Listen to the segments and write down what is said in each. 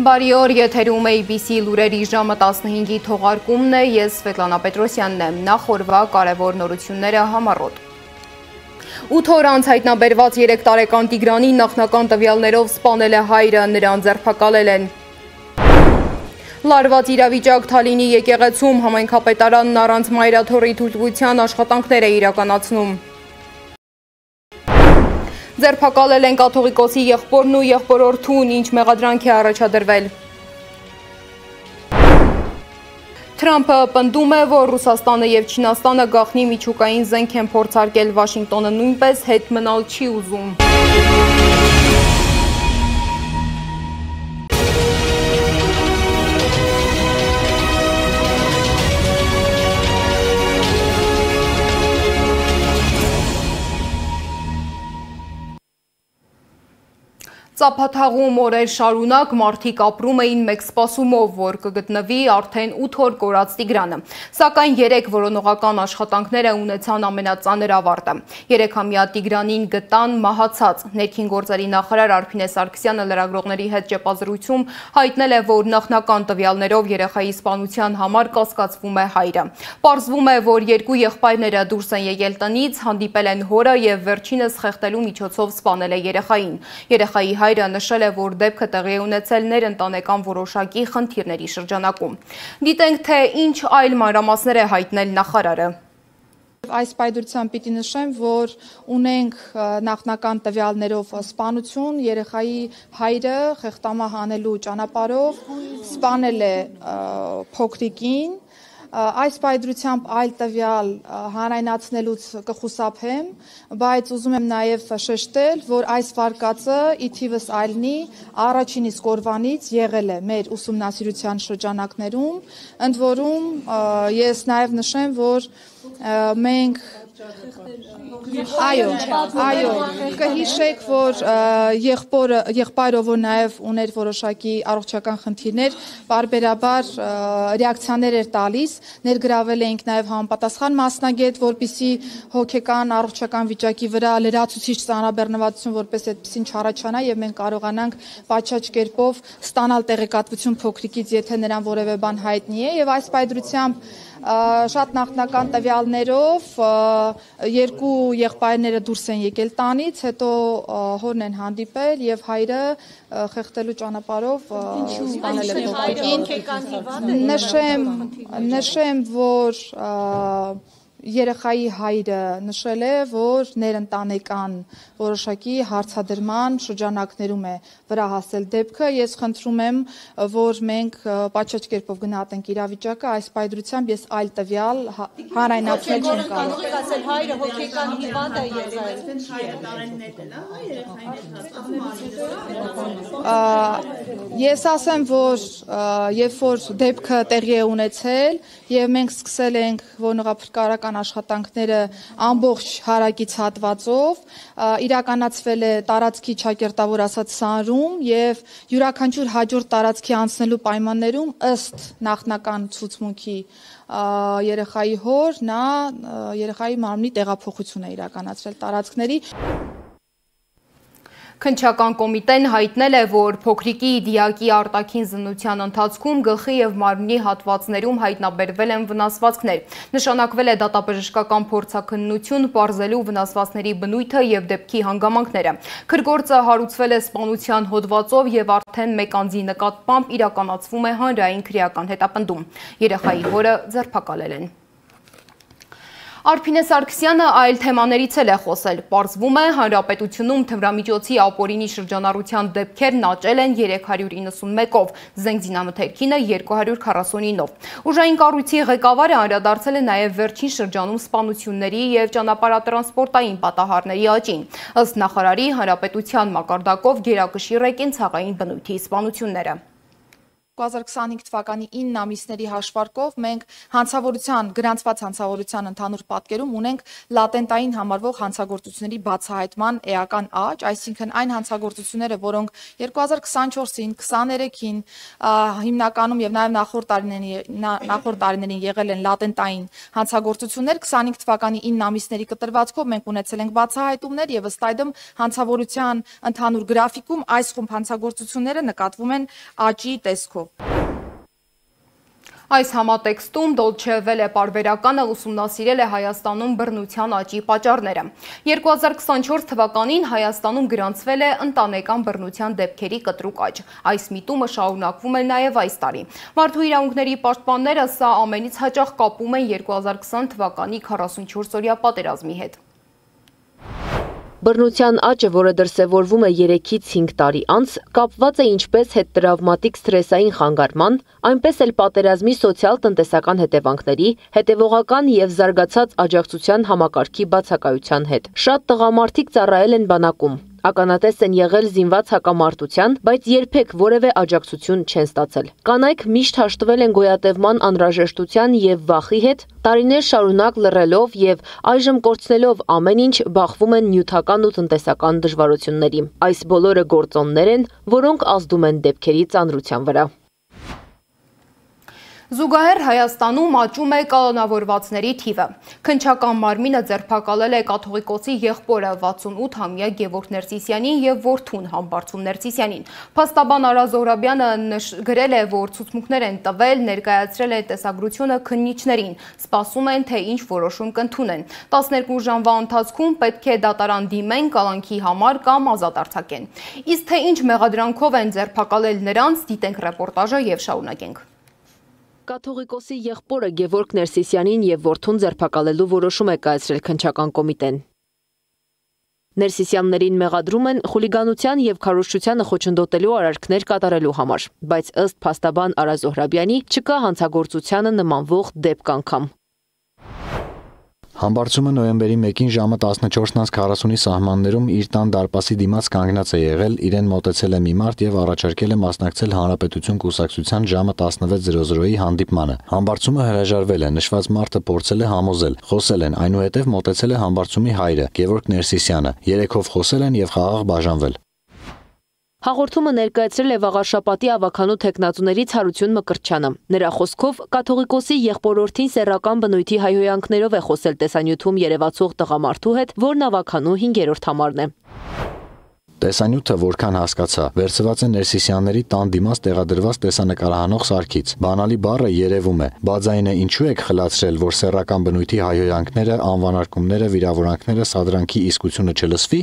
Բարի օր, եթերում ABC լուրերի ժամը 15-ի թողարկումն է, ես Սվետլանա Պետրոսյանն եմ, նախ օրվա կարևոր նորությունները համառոտ։ 8 օր անց հայտնաբերված 3 տարեկան Տիգրանին նախնական տվյալներով սպանել է հայրը, նրան ձերբակալել են։ Լարված իրավիճակ Թալինի եկեղեցում համայնքապետարանն առանց մայրաթոռի թույլտվության աշխատանքներ է իրականացնում։ Ձերբակալել են կաթողիկոսի եղբորն ու եղբորորդուն, ինչ մեղադրանք է առաջադրվել։ Թրամփը պնդում է, որ Ռուսաստանը և Չինաստանը գաղտնի միջուկային զենք են փորձարկել, Վաշինգտոնը նույնպես հետ մնալ չի ուզում։ Ծափաթաղում օրեր շարունակ մարդիկ ապրում էին մեկ սպասումով, որ կգտնվի արդեն 8 օր կորած Տիգրանը, սակայն 3 որոնողական աշխատանքները ունեցան ամենածանր ավարտը։ 3-ամյա Տիգրանին գտան մահացած։ Ներքին գործերի նախարար Արփինե Սարգսյանը լրագրողների հետ ճեպազրույցում հայտնել է, որ նախնական տվյալներով երեխայի սպանության համար կասկածվում է հայրը։ Պարզվում է, որ 2 եղբայրները դուրս են եկել տնից, հանդիպել են հորը և վերջինս խեղդելու միջոցով սպանել է երեխային։ Երեխայի հայրը նշել է, որ դեպքը տեղի է ունեցել ներընտանեկան որոշակի խնդիրների շրջանակում։ Դիտենք, թե ինչ այլ մանրամասներ է հայտնել նախարարը։ Այս պայդրությամբ պիտի նշեմ, որ ունենք նախնական տվյալներով սպանություն, երեխայի հայրը խեղդամահ անելու ճանապարհով սպանել է փոքրիկին։ Այս պայդրությամբ այլ տվյալ հանրայնացնելուց կխուսափեմ, բայց ուզում եմ նաև շեշտել, որ այս վարկածը ի թիվս այլնի առաջին իսկ օրվանից եղել է մեր ուսումնասիրության շրջանակներում, ընդ որում ես նաև նշեմ, որ մենք Այո, կհիշեք, որ եղբայրը, որ նաև ուներ որոշակի առողջական խնդիրներ, պարբերաբար ռեակցիաներ էր տալիս, ներգրավել էինք նաև համապատասխան մասնագետ, որպեսզի հոգեկան առողջական վիճակի վրա լրացուցիչ ծանրաբեռնվածություն որպես այդպեսին չառաջանա եւ մենք կարողանանք պատշաճ կերպով ստանալ տեղեկատվություն փոքրիկից, եթե նրան որևէ բան հայտնի է, եւ այս պայդրությամբ շատ նախնական տվյալներով 2 եղբայրները դուրս են եկել տանից, հետո հորն են հանդիպել եւ հայրը խեղդելու ճանապարհով սպանել է փոքրիկին։ Նշեմ, որ երեխայի հայրը նշել է, որ ներընտանեկան որոշակի հարցադրման շրջանակներում է վրա հասել դեպքը։ Ես խնդրում եմ, որ մենք պատշաճ կերպով գնահատենք իրավիճակը, այս պայդրությամբ ես այլ տվյալ հանրայնացնել չեմ կարող։ Ասել հայրը հոգեկան հիվանդ է եղել։ Ես ասեմ, որ երբ որ դեպքը տեղի է ունեցել եւ մենք սկսել ենք որոնողափրկարարական աշխատանքները ամբողջ հարակից հատվածով, իրականացվել է տարածքի ճակերտավոր ասած սանրում եւ յուրաքանչյուր հաջորդ տարածքի անցնելու պայմաններում ըստ նախնական ցուցմունքի երեխայի հոր նա երեխայի մարմնի տեղափոխություն է իրականացրել տարածքների։ Քննչական կոմիտեն հայտնել է, որ փոքրիկի դիակի արտաքին զննության ընթացքում գլխի եւ մարմնի հատվածներում հայտնաբերվել են վնասվածքներ։ Նշանակվել է դատաբժշկական փորձաքննություն, պարզելու վնասվածքների բնույթը եւ դեպքի հանգամանքները։ Քրգործը հարուցվել է սպանության հոդվածով եւ արդեն 1 անձի նկատմամբ իրականացվում է հանրային քրեական հետապնդում։ Երեխայի հորը ձերբակալել են։ Արփինե Սարգսյանը այլ թեմաներից էլ է խոսել։ Պարզվում է, հանրապետությունում թմրամիջոցի ապօրինի շրջանառության դեպքերն աճել են 391-ով, զենգզինամթերքինը 249-ով։ Ուժային կառույցի ղեկավարը անդրադարձել է նաև վերջին շրջանում սպանությունների եւ ճանապարհատրանսպորտային պատահարների աճին։ Ըստ նախարարի, հանրապետության մակարդակով գերակշիռ է կենցաղային բնույթի սպանությունները։ 2025 թվականի 9 ամիսների հաշվարկով մենք գրանցված հանցավորության ընդհանուր պատկերում ունենք լատենտային համարվող հանցագործությունների բացահայտման էական աճ, այսինքն այն հանցագործությունները, որոնք 2024-ին, 23-ին հիմնականում եւ նաեւ նախորդ տարիներին եղել են լատենտային հանցագործություններ, 25 թվականի 9 ամիսների կտրվածքով մենք ունեցել ենք բացահայտումներ եւ ըստ այդմ հանցավորության ընդհանուր գրաֆիկում այս խումբ հանցագործությունները նկատվում են աճի տեսքով։ Այս համատեքստում Dolce Welle պարբերականը ուսումնասիրել է Հայաստանում բռնության աճի պատճառները։ 2024 թվականին Հայաստանում գրանցվել է ընտանեկան բռնության դեպքերի կտրուկ աճ։ Այս միտումը շարունակվում է նաև այս տարի։ Մարդու իրավունքների պաշտպանները սա ամենից հաճախ կապում են 2020 թվականի 44-օրյա պատերազմի հետ։ Բռնության աճը, որը դրսևորվում է 3-ից 5 տարի անց, կապված է ինչպես հետտրավմատիկ սթրեսային խանգարման, այնպես էլ պատերազմի սոցիալ-տնտեսական հետևանքների, հետևողական եւ զարգացած աջակցության համակարգի բացակայության հետ։ Շատ տղամարդիկ ծառայել են բանակում, ականատես են եղել զինված հակամարտության, բայց երբեք որևէ աջակցություն չեն ստացել։ Կանայք միշտ հաշտվել են գոյատևման անհրաժեշտության եւ վախի հետ, տարիներ շարունակ լռելով եւ այժմ կորցնելով ամեն ինչ, բախվում են նյութական ու տնտեսական դժվարությունների։ Այս բոլորը գործոններ են, որոնք ազդում են դեպքերի ծանրության վրա։ Զուգահեռ Հայաստանում աճում է կալանավորվածների թիվը։ Քննչական մարմինը ձերբակալել է կաթողիկոսի եղբորը 68-ամյա Գևորգ Ներսիսյանին եւ որդուն Համբարձում Ներսիսյանին։ Փաստաբան Արա Զոհրաբյանը գրել է, որ ցուցմունքներ են տվել, ներկայացրել է տեսագրությունը քննիչներին, սպասում են, թե ինչ որոշում կընդունեն։ 12 ժամվա ընթացքում պետք է դատարան դիմեն կալանքի համար կամ ազատ արձակեն։ Իսկ թե ինչ մեղադրանքով են ձերբակալել նրանց, դիտենք ռեպորտաժը եւ շարունակենք։ Կաթողիկոսի եղբորը Գևորգ Ներսիսյանին եւ որդուն ձերբակալելու որոշում է կայացրել քննչական կոմիտեն։ Ներսիսյաններին մեղադրում են խուլիգանության եւ քարոզչությանը խոչընդոտելու արարքներ կատարելու համար, բայց ըստ փաստաբան Արա Զոհրաբյանի չկա հանցագործությանը նմանվող դեպք անգամ։ Համբարձումը նոյեմբերի 1-ին ժամը 14:40-ի սահմաններում իր տան դարպասի դիմաց կանգնած է եղել, իրեն մոտեցել է մի մարդ եւ առաջարկել է մասնակցել Հանրապետություն կուսակցության ժամը 16:00-ի հանդիպմանը։ Համբարձումը հրաժարվել է, նշված մարդը փորձել է համոզել, խոսել են, այնուհետև մոտեցել է Համբարձումի հայրը, Գևորգ Ներսիսյանը, երեքով խոսել են եւ խաղաղ բաժանվել։ Հաղորդումը ներկայացրել է Վաղարշապատի ավականու թեկնածուներից Հարություն Մկրտչյանը։ Նրա խոսքով կաթողիկոսի եղբորորդին սեռական բնույթի հայհոյանքներով է խոսել տեսանյութում երևացող տղամարդու հետ, որն ավականու 5-րդ համարն է։ Տեսանյութը, որքան հասկացա, վերցված է Ներսիսյանների տան դիմաց տեղադրված տեսանկարահանող սարքից։ Բանալի բառը երևում է։ Բաձայինը ինչու եք խլացրել, որ սեռական բնույթի հայհոյանքները, անվանարկումները, վիրավորանքները, սադրանքի իսկությունը չլսվի։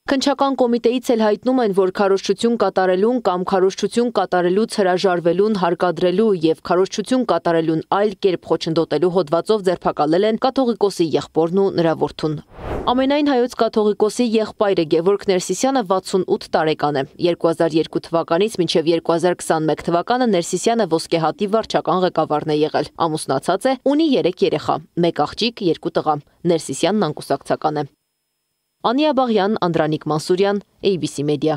Քննչական կոմիտեից էլ հայտնում են, որ քարոզչություն կատարելուն կամ քարոզչություն կատարելուց հրաժարվելուն հարկադրելու եւ քարոզչություն կատարելուն այլ կերպ խոչընդոտելու հոդվածով ձերբակալել են կաթողիկոսի եղբորն ու նրա որդուն։ Ամենայն հայոց կաթողիկոսի եղբայրը Գևորգ Ներսիսյանը 68 տարեկան է։ 2002 թվականից մինչև 2021 թվականը Ներսիսյանը ոսկեհատի վարչական ղեկավարն է եղել։ Ամուսնացած է, ունի 3 երեխա, 1 աղջիկ, 2 տղա։ Ներսիսյանն անկուսակցական է։ Անիա Բաղյան, Անդրանիկ Մանսուրյան, ABC Media։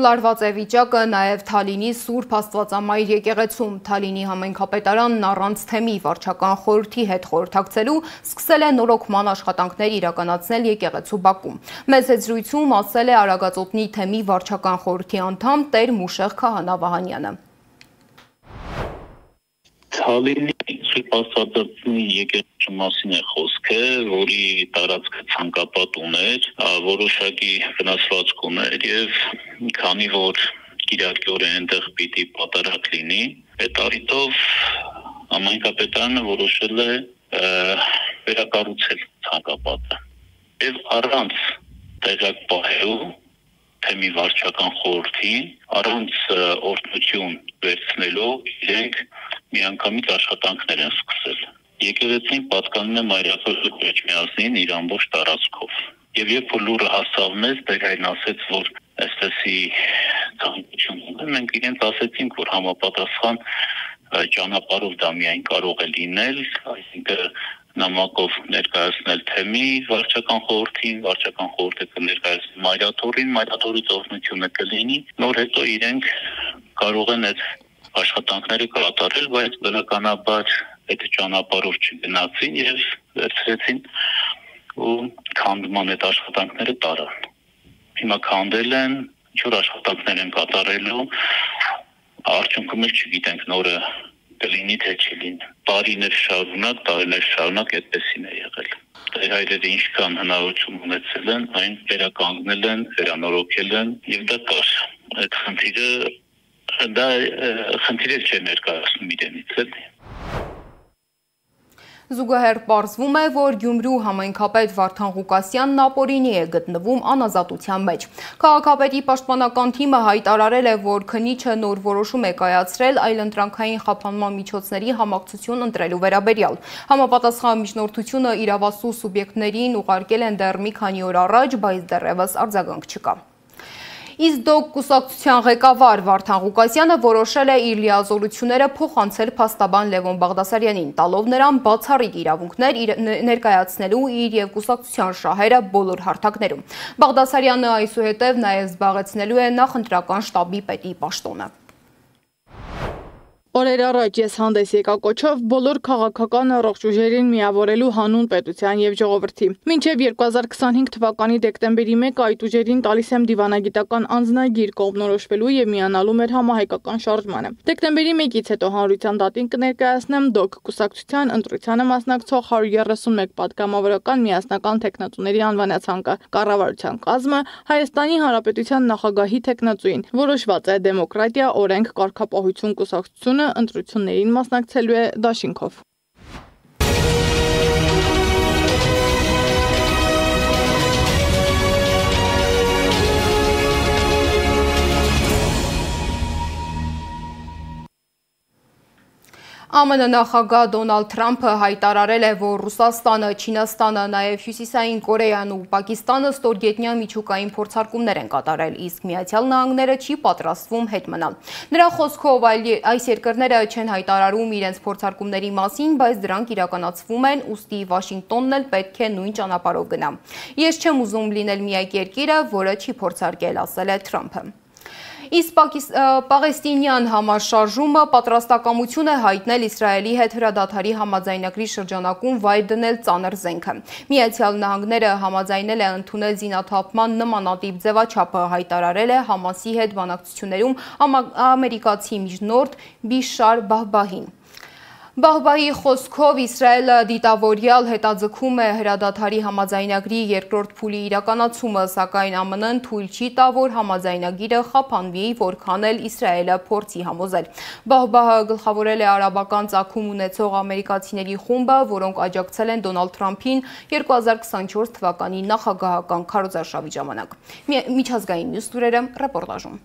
Լարված է վիճակը նաև Թալինի Սուրբ Աստվածամայր եկեղեցում։ Թալինի համայնքապետարանն առանց թեմի վարչական խորհրդի հետ խորհրդակցելու սկսել է նորոգման աշխատանքներ իրականացնել եկեղեցու բակում։ Մեծ զրույցում ասել է Արագածոտնի թեմի վարչական խորհրդի անդամ Տեր Մուշեղ Քահանա Վահանյանը։ Թալինի Սուրբ Աստվածածնի եկեղեցու մասին է խոսքը, որի տարածքը ցանկապատ ուներ, որոշակի վնասվածք ուներ եւ քանի որ կիրակի օրը այնտեղ պիտի պատարակ լինի, այդ առիթով համայնքապետարանը որոշել է վերակառուցել ցանկապատը։ Եվ առանց տեղակ պահելու թեմի վարչական խորհրդին, առանց օրհնություն վերցնելու իրենք միանգամից աշխատանքներ են սկսել։ Եկեղեցին պատկանում է Մայրաքաղաք Էջմիածնին իր ամբողջ տարածքով։ Եվ երբ որ լուրը հասավ մեզ, Տերային ասեց, որ այսպեսի ցանկություն ունեն, մենք իրենց ասեցինք, որ համապատասխան ճանապարհով դա միայն կարող է լինել, այսինքն նամակով ներկայացնել թեմի վարչական խորհրդին, վարչական խորհուրդը կներկայացնի մայրաթորին, մայրաթորից օրհնությունը կլինի, նոր հետո իրենք կարող են այդ աշխատանքները կատարել, բայց բնականաբար այդ ճանապարհով չգնացին եւ վերցրեցին ու քանդման այդ աշխատանքները տարան։ Հիմա քանդել են, ինչ-որ աշխատանքներ են կատարելու, արդյունքում էլ չգիտենք նորը կլինի թե չլինի։ Տարիներ շարունակ այդպեսին է եղել։ Հայրերը ինչքան հնարավորություն ունեցել են, այն վերականգնել են, վերանորոգել են եւ դա կար։ Այդ խնդիրը չէ ներկայացնում իրենից էլի։ Զուգահեռ պարզվում է, որ Գյումրու համայնքապետ Վարդան Ղուկասյանն ապօրինի է գտնվում անազատության մեջ։ Քաղաքապետի պաշտպանական թիմը հայտարարել է, որ քննիչը նոր որոշում է կայացրել այլընտրանքային խափանման միջոցների համակցություն ընտրելու վերաբերյալ։ Համապատասխան միջնորդությունը իրավասու սուբյեկտներին ուղարկել են դեռ մի քանի օր առաջ, բայց դեռևս արձագանք չկա։ Իզդոկ կուսակցության ղեկավար Վարդան Ղուկասյանը որոշել է իր լիազորությունները փոխանցել փաստաբան Լևոն Բաղդասարյանին, տալով նրան բացառիկ իրավունքներ ներկայացնելու իր եւ կուսակցության շահերը բոլոր հարթակներում։ Բաղդասարյանը այսուհետև նաև զբաղեցնելու է նախընտրական շտաբի պետի պաշտոնը։ Օրեր առաջ ես հանդես եկա կոչով բոլոր քաղաքական առողջ ուժերին միավորելու հանուն պետության եւ ժողովրդի։ Մինչեւ 2025 թվականի դեկտեմբերի 1-ը այդ ուժերին տալիս եմ դիվանագիտական անձնագիր կողմնորոշվելու եւ միանալու մեր համահայկական շարժմանը։ Դեկտեմբերի 1-ից հետո հանրության դատին կներկայացնեմ ԴՕԿ կուսակցության ընտրությանը մասնակցող 131 պատգամավորական միասնական տեխնատուների անվանացանկը, կառավարության կազմը, Հայաստանի Հանրապետության նախագահի տեխնատուին։ Որոշված է դեմոկրատիա, օրենք, կարգապահություն կուսակցությունը ընտրություններին մասնակցելու է դաշինքով։ ԱՄՆ նախագահ Դոնալդ Թրամփը հայտարարել է, որ Ռուսաստանը, Չինաստանը, նաև Հյուսիսային Կորեան ու Պակիստանը ստորգետնյա միջուկային փորձարկումներ են կատարել, իսկ Միացյալ Նահանգները չի պատրաստվում հետ մնալ։ Նրա խոսքով այս երկրները չեն հայտարարում իրենց փորձարկումների մասին, բայց դրանք իրականացվում են, ուստի Վաշինգտոնն էլ պետք է նույն ճանապարհով գնա։ Ես չեմ ուզում լինել միակ երկիրը, որը չի փորձարկել, ասել է Թրամփը։ Իսկ պաղեստինյան համաշարժումը պատրաստակամություն է հայտնել Իսրայելի հետ հրադադարի համաձայնագրի շրջանակում վայր դնել ծանր զենքը։ Միացյալ Նահանգները համաձայնել է ընդունել զինաթափման նմանատիպ ձևաչափը, հայտարարել է Համասի հետ բանակցություններում ամերիկացի միջնորդ Բիշար Բահբահին։ Բահբահի խոսքով Իսրայելը դիտավորյալ հետաձգում է հրադադարի համաձայնագրի երկրորդ փուլի իրականացումը, սակայն ԱՄՆ-ն թույլ չի տա, որ համաձայնագիրը խափանվի, որքան էլ Իսրայելը փորձի համոզել։ Բահբահը գլխավորել է արաբական ծագում ունեցող ամերիկացիների խումբը, որոնք աջակցել են Դոնալդ Թրամփին 2024 թվականի նախագահական քարոզարշավի ժամանակ։ Միջազգային մյուս լուրերը ռեպորտաժում։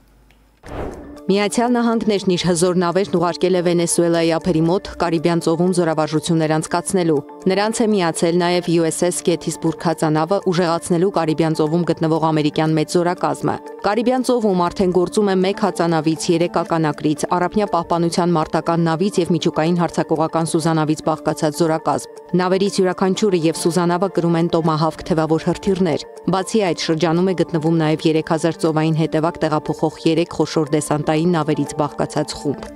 Միացյալ Նահանգներն իր հզոր նավերն ուղարկել է Վենեսուելայի ափերի մոտ Կարիբյան ծովում զորավարժություններ անցկացնելու։ Նրանց է միացել նաև USS Gettysburg հածանավը ուժեղացնելու Կարիբյան ծովում գտնվող ամերիկյան մեծ զորակազմը։ Կարիբյան ծովում արդեն գործում է 1 հածանավից, 3 ականակրից, Առափնյա պահպանության մարտական նավից եւ միջուկային հարձակողական սուզանավից բաղկացած զորակազմ։ Նավերից յուրաքանչյուրը եւ սուզանավը կրում են Տոմահավք թևավոր հրթիռներ։ Բացի այդ, շրջանում է գտնվում նաև 3000 ծովային հետևակ տեղափոխող 3 խոշոր դեսանտային նավերից բաղկացած խումբ։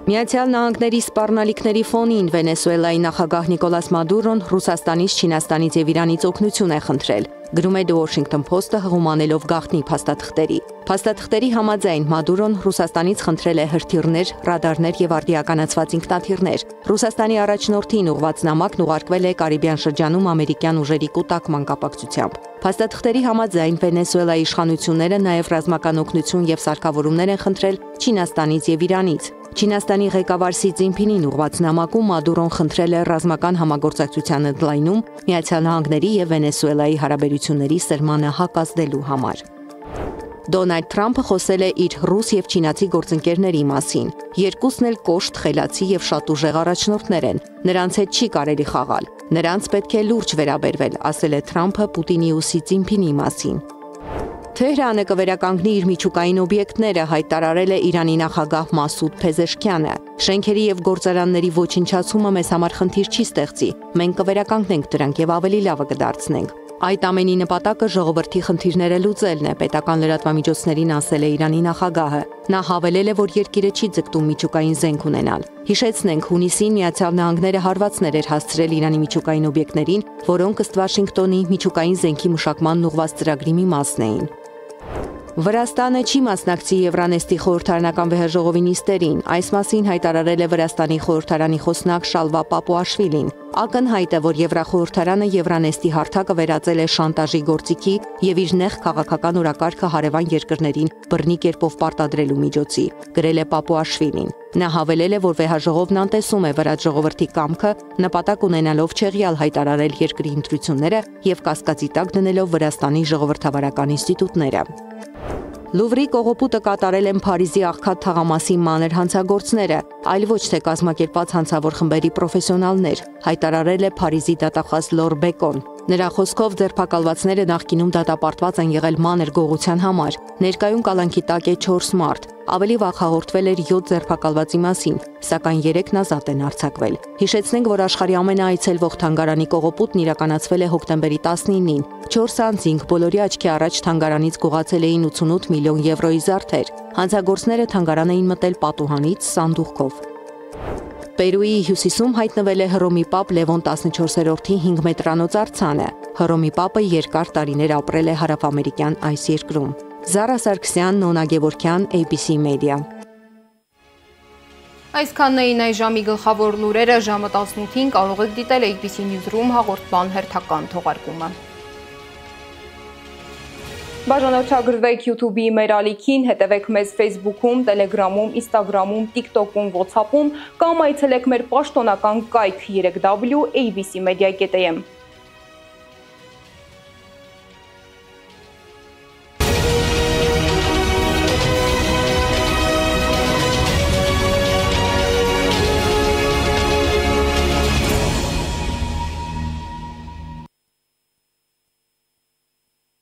Միացյալ Նահանգների սպառնալիքների ֆոնին Վենեսուելայի նախագահ Նիկոլաս Մադուրոն Ռուսաստանից, Չինաստանից եւ Իրանից օգնություն է խնդրել, գրում է The Washington Post-ը հղումանելով գաղտնի փաստաթղթերի։ Փաստաթղթերի համաձայն Մադուրոն Ռուսաստանից խնդրել է հրթիռներ, ռադարներ եւ արդիականացված ինքնաթիռներ։ Ռուսաստանի առաջնորդին ուղված նամակն ուղարկվել է Կարիբյան շրջանում ամերիկյան ուժերի կուտակման կապակցությամբ։ Փաստաթղթերի համաձայն Վենեսուելայի իշխանությունները նաև ռազմական օգնություն եւ սարքավորումներ են խնդրել Չինաստանից եւ Իրանից։ Չինաստանի ղեկավար Սի Ցզինփինին ուղված նամակում Մադուրոն խնդրել է ռազմական համագործակցության ընդլայնում Միացյալ Նահանգների եւ Վենեսուելայի հարաբերությունների սրմանը հակազդելու համար։ Դոնալդ Թրամփը խոսել է իր ռուս եւ չինացի գործընկերների մասին։ Երկուսն էլ կոշտ, խելացի եւ շատ ուժեղ առաջնորդներ են։ Նրանց հետ չի կարելի խաղալ։ Նրանց պետք է լուրջ վերաբերվել, ասել է Թրամփը Պուտինի ու Սի Ցզինփինի մասին։ Թեհրանը կվերականգնի իր միջուկային օբյեկտները, հայտարարել է Իրանի նախագահ Մասուդ Փեզեշքյանը։ Շենքերի եւ գործարանների ոչնչացումը մեզ համար խնդիր չի ստեղծի։ Մենք կվերականգնենք դրանք եւ ավելի լավը կդարձնենք, Այդ ամենի նպատակը ժողովրդի խնդիրները լուծելն է, պետական լրատվամիջոցներին ասել է Իրանի նախագահը։ Նա հավելել է, որ երկիրը չի ձգտում միջուկային զենք ունենալ։ Հիշեցնենք, հունիսին Միացյալ Նահանգները հարվածներ էր հասցրել Իրանի միջուկային օբյեկտներին, որոնք ըստ Վաշինգտոնի միջուկային զենքի մշակման ուղղված ծրագրի մի մասն էին։ Վրաստանը չի մասնակցի Եվրանեստի խորհրդարանական վեհաժողովի նիստերին, այս մասին հայտարարել է Վրաստանի խորհրդարանի խոսնակ Շալվա Պապուաշվիլին։ Ակնհայտ է, որ Եվրախորհրդարանը Եվրանեստի հարթակը վերածել է շանտաժի գործիքի եւ իր նեղ քաղաքական օրակարգը հարևան երկրներին բռնի կերպով պարտադրելու միջոցի, գրել է Պապուաշվիլին։ Նա հավելել է, որ վեհաժողովն անտեսում է վրաց ժողովրդի կամքը, նպատակ ունենալով չեղյալ հայտարարել երկրի ընտրությունները եւ կասկածի տակ դնելով Վրաստանի ժողովրդավարական ինստիտուտները։ Լուվրի կողոպուտը կատարել են Փարիզի աղքատ թաղամասի մանր հանցագործները, այլ ոչ թե կազմակերպված հանցավոր խմբերի պրոֆեսիոնալներ, հայտարարել է Փարիզի դատախազ Լոր Բեկոն։ Նրա խոսքով ձերբակալվածները նախկինում դատապարտված են եղել մանր գողության համար, ներկայում կալանքի տակ է 4 մարդ, ավելի վաղ հաղորդվել էր 7 ձերբակալվածի մասին, սակայն 3-ն ազատ են արձակվել։ Հիշեցնենք, որ աշխարհի ամենաայցելվող թանգարանի կողոպուտն իրականացվել է հոկտեմբերի 19-ին։ 4 անձինք բոլորի աչքի առաջ թանգարանից գողացել էին 88 միլիոն եվրոյի զարդեր։ Հանցագործները թանգարան էին մտել պատուհանից սանդուղքով։ Պերուի հյուսիսում հայտնվել է Հռոմի պապ Լևոն 14-րդի 5 մետրանոց արձանը։ Հռոմի պապը երկար տարիներ ապրել է հարավամերիկյան այս երկրում։ Զարա Սարգսյան, Նոնա Գևորգյան, ABC Media։ Այսքանն էին այս ժամի գլխավոր լուրերը, ժամը 18-ին կարող եք դիտել ABC Newsroom հաղորդման հերթական թողարկումը։ Բաժանորդագրվեք YouTube-ի մեր ալիքին, հետևեք մեզ Facebook-ում, Telegram-ում, Instagram-ում, TikTok-ում, WhatsApp-ում կամ այցելեք մեր պաշտոնական կայք 3w.abcmedia.am։